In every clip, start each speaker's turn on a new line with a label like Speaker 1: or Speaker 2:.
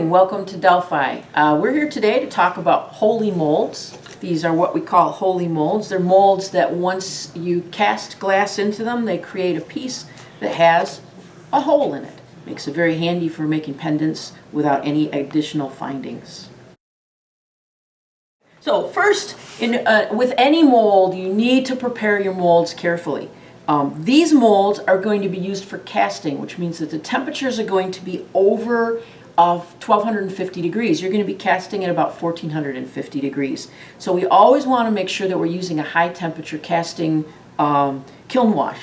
Speaker 1: morning, welcome to Delphi. We're here today to talk about Holey Molds. These are what we call Holey Molds. They're molds that once you cast glass into them, they create a piece that has a hole in it. Makes it very handy for making pendants without any additional findings. So first, with any mold, you need to prepare your molds carefully. These molds are going to be used for casting, which means that the temperatures are going to be over 1250 degrees. You're going to be casting at about 1450 degrees. So we always want to make sure that we're using a high temperature casting kiln wash.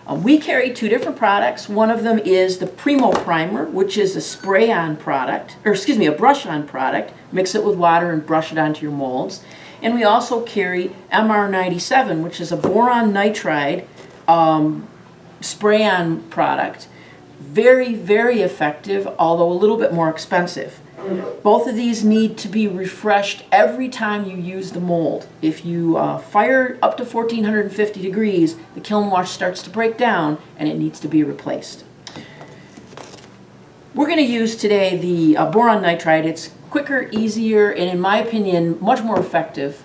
Speaker 1: We carry two different products. One of them is the Primo Primer, which is a spray-on product, or excuse me, a brush-on product. Mix it with water and brush it onto your molds. And we also carry MR97, which is a boron nitride spray-on product. Very, very effective, although a little bit more expensive. Both of these need to be refreshed every time you use the mold. If you fire up to 1450 degrees, the kiln wash starts to break down and it needs to be replaced. We're going to use today the boron nitride. It's quicker, easier, and in my opinion, much more effective,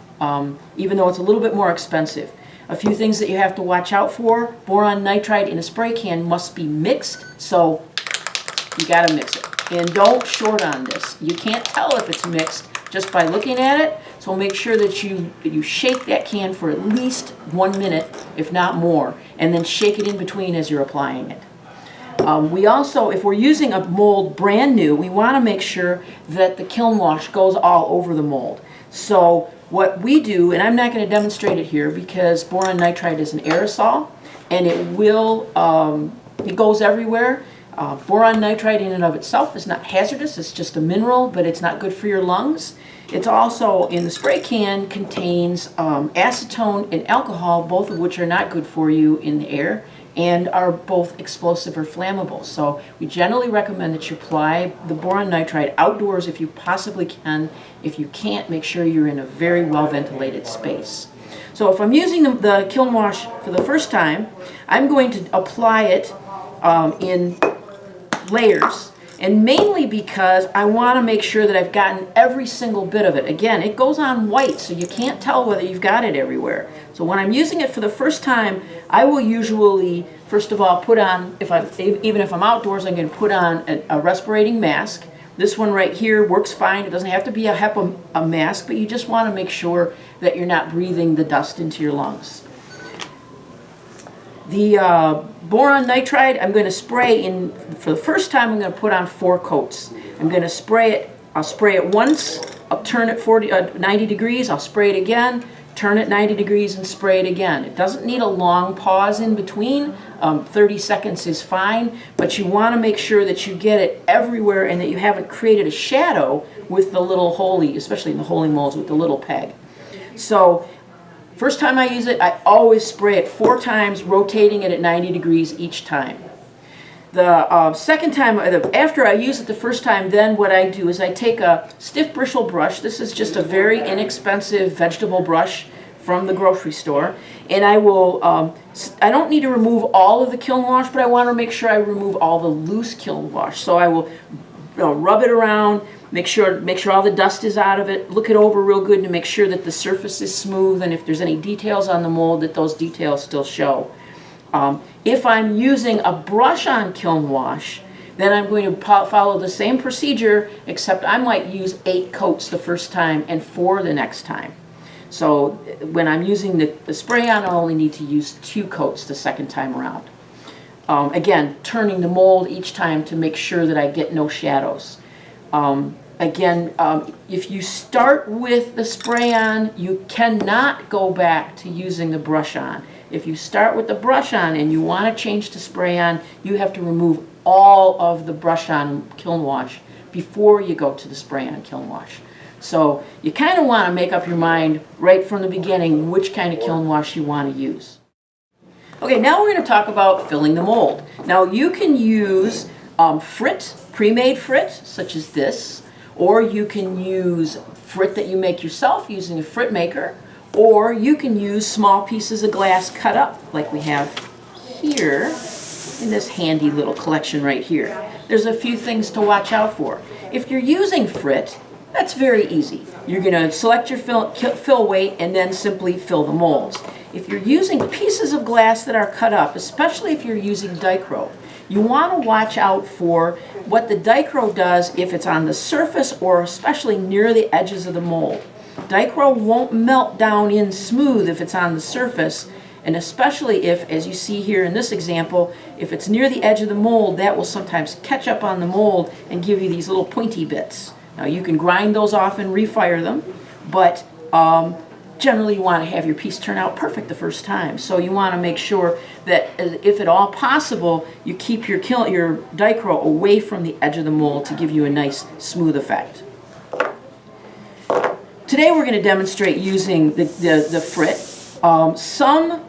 Speaker 1: even though it's a little bit more expensive. A few things that you have to watch out for. Boron nitride in a spray can must be mixed, so you got to mix it. And don't short on this. You can't tell if it's mixed just by looking at it, so make sure that you shake that can for at least 1 minute, if not more, and then shake it in between as you're applying it. We also, if we're using a mold brand new, we want to make sure that the kiln wash goes all over the mold. So what we do, and I'm not going to demonstrate it here because boron nitride is an aerosol and it goes everywhere. Boron nitride in and of itself is not hazardous, it's just a mineral, but it's not good for your lungs. It's also, in the spray can, contains acetone and alcohol, both of which are not good for you in the air and are both explosive or flammable. So we generally recommend that you apply the boron nitride outdoors if you possibly can. If you can't, make sure you're in a very well ventilated space. So if I'm using the kiln wash for the first time, I'm going to apply it in layers, and mainly because I want to make sure that I've gotten every single bit of it. Again, it goes on white, so you can't tell whether you've got it everywhere. So when I'm using it for the first time, I will usually, first of all, put on, even if I'm outdoors, I'm going to put on a respirating mask. This one right here works fine. It doesn't have to be a HEPA mask, but you just want to make sure that you're not breathing the dust into your lungs. The boron nitride, I'm going to spray in, for the first time I'm going to put on 4 coats. I'm going to spray it, I'll spray it once, I'll turn it 90 degrees, I'll spray it again, turn it 90 degrees and spray it again. It doesn't need a long pause in between, 30 seconds is fine, but you want to make sure that you get it everywhere and that you haven't created a shadow with the little Holey, especially in the Holey molds with the little peg. So first time I use it, I always spray it 4 times, rotating it at 90 degrees each time. The second time, after I use it the first time, then what I do is I take a stiff bristle brush. This is just a very inexpensive vegetable brush from the grocery store. And I will, I don't need to remove all of the kiln wash, but I want to make sure I remove all the loose kiln wash. So I will rub it around, make sure all the dust is out of it, look it over real good to make sure that the surface is smooth, and if there's any details on the mold, that those details still show. If I'm using a brush-on kiln wash, then I'm going to follow the same procedure, except I might use 8 coats the first time and 4 the next time. So when I'm using the spray-on, I'll only need to use 2 coats the second time around. Again, turning the mold each time to make sure that I get no shadows. If you start with the spray-on, you cannot go back to using the brush-on. If you start with the brush-on and you want to change to spray-on, you have to remove all of the brush-on kiln wash before you go to the spray-on kiln wash. So you kind of want to make up your mind right from the beginning which kind of kiln wash you want to use. Okay, now we're going to talk about filling the mold. Now you can use frit, pre-made frit, such as this, or you can use frit that you make yourself using a frit maker, or you can use small pieces of glass cut up like we have here. in this handy little collection right here. There's a few things to watch out for. If you're using frit, that's very easy. You're going to select your fill weight and then simply fill the molds. If you're using pieces of glass that are cut up, especially if you're using Dicro, you want to watch out for what the Dicro does if it's on the surface or especially near the edges of the mold. Dicro won't melt down in smooth if it's on the surface, and especially if, as you see here in this example, if it's near the edge of the mold, that will sometimes catch up on the mold and give you these little pointy bits. Now you can grind those off and refire them, but generally you want to have your piece turn out perfect the first time. So you want to make sure that if at all possible, you keep your Dicro away from the edge of the mold to give you a nice smooth effect. Today we're going to demonstrate using the frit. Some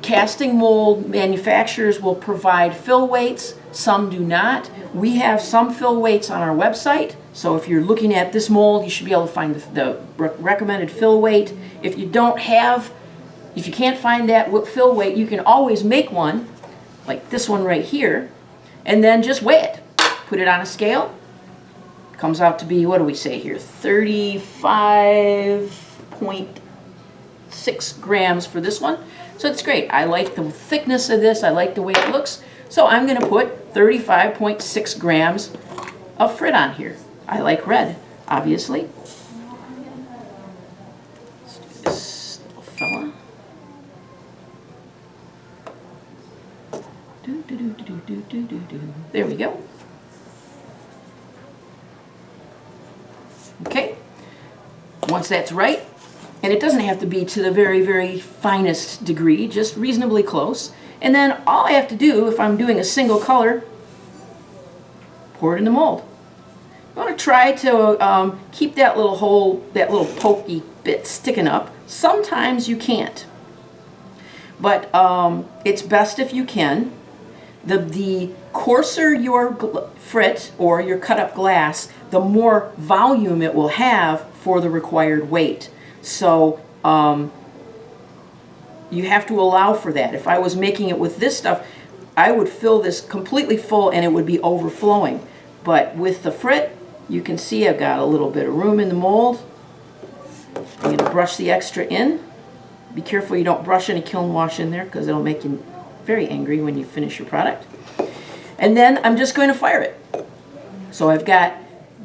Speaker 1: casting mold manufacturers will provide fill weights, some do not. We have some fill weights on our website, so if you're looking at this mold, you should be able to find the recommended fill weight. If you can't find that fill weight, you can always make one, like this one right here, and then just weigh it. Put it on a scale. Comes out to be, what do we say here, 35.6 grams for this one. So it's great. I like the thickness of this. I like the way it looks. So I'm going to put 35.6 grams of frit on here. I like red, obviously. Let's do this little fella. There we go. Okay. Once that's right, and it doesn't have to be to the very, very finest degree, just reasonably close. And then all I have to do, if I'm doing a single color, pour it in the mold. You want to try to keep that little hole, that little pokey bit sticking up. Sometimes you can't, but it's best if you can. The coarser your frit or your cut up glass, the more volume it will have for the required weight. So you have to allow for that. If I was making it with this stuff, I would fill this completely full and it would be overflowing. But with the frit, you can see I've got a little bit of room in the mold. I'm going to brush the extra in. Be careful you don't brush any kiln wash in there because it'll make you very angry when you finish your product. And then I'm just going to fire it. So I've got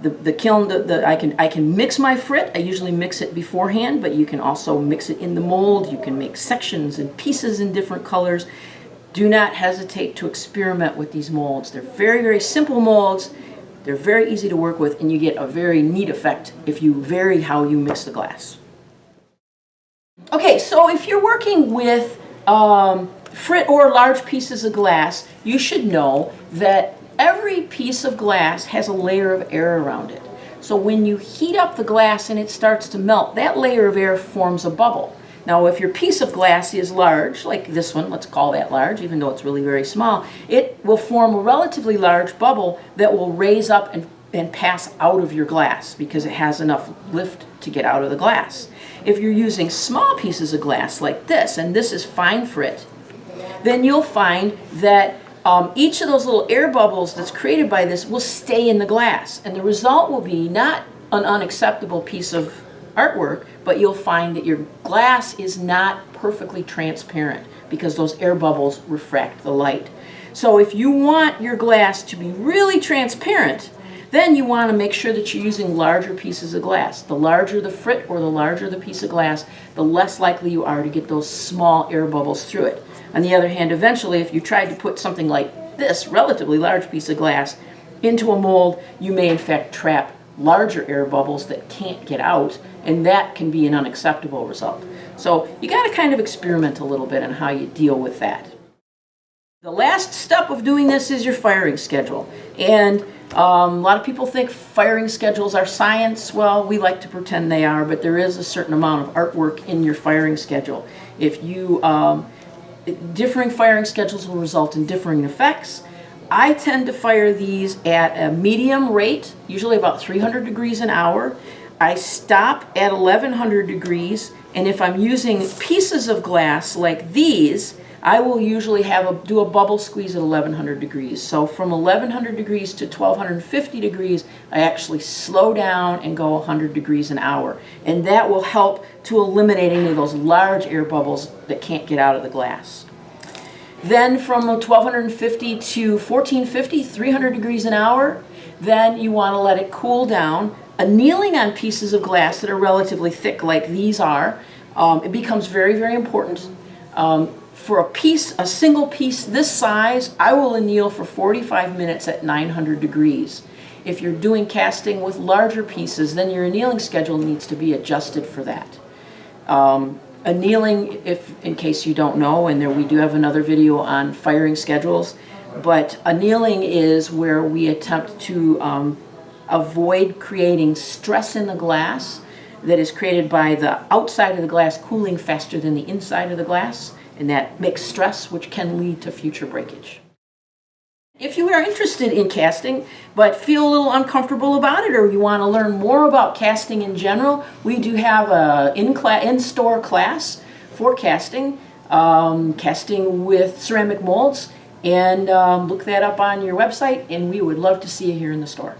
Speaker 1: the kiln, I can mix my frit. I usually mix it beforehand, but you can also mix it in the mold. You can make sections and pieces in different colors. Do not hesitate to experiment with these molds. They're very, very simple molds. They're very easy to work with, and you get a very neat effect if you vary how you mix the glass. Okay, so if you're working with frit or large pieces of glass, you should know that every piece of glass has a layer of air around it. So when you heat up the glass and it starts to melt, that layer of air forms a bubble. Now if your piece of glass is large, like this one, let's call that large, even though it's really very small, it will form a relatively large bubble that will raise up and pass out of your glass because it has enough lift to get out of the glass. If you're using small pieces of glass like this, and this is fine frit, then you'll find that each of those little air bubbles that's created by this will stay in the glass, and the result will be not an unacceptable piece of artwork, but you'll find that your glass is not perfectly transparent because those air bubbles refract the light. So if you want your glass to be really transparent, then you want to make sure that you're using larger pieces of glass. The larger the frit or the larger the piece of glass, the less likely you are to get those small air bubbles through it. On the other hand, eventually, if you tried to put something like this relatively large piece of glass into a mold, you may in fact trap larger air bubbles that can't get out, and that can be an unacceptable result. So you got to kind of experiment a little bit on how you deal with that. The last step of doing this is your firing schedule. And a lot of people think firing schedules are science. Well, we like to pretend they are, but there is a certain amount of artwork in your firing schedule. If you differing firing schedules will result in differing effects. I tend to fire these at a medium rate, usually about 300 degrees an hour. I stop at 1100 degrees, and if I'm using pieces of glass like these, I will usually do a bubble squeeze at 1100 degrees. So from 1100 degrees to 1250 degrees, I actually slow down and go 100 degrees an hour. And that will help to eliminate any of those large air bubbles that can't get out of the glass. Then from 1250 to 1450, 300 degrees an hour, then you want to let it cool down. Annealing on pieces of glass that are relatively thick like these are, it becomes very, very important. For a single piece this size, I will anneal for 45 minutes at 900 degrees. If you're doing casting with larger pieces, then your annealing schedule needs to be adjusted for that. Annealing, in case you don't know, and we do have another video on firing schedules, but annealing is where we attempt to avoid creating stress in the glass that is created by the outside of the glass cooling faster than the inside of the glass, and that makes stress, which can lead to future breakage. If you are interested in casting but feel a little uncomfortable about it, or you want to learn more about casting in general, we do have an in-store class for casting, casting with ceramic molds, and look that up on your website, and we would love to see you here in the store.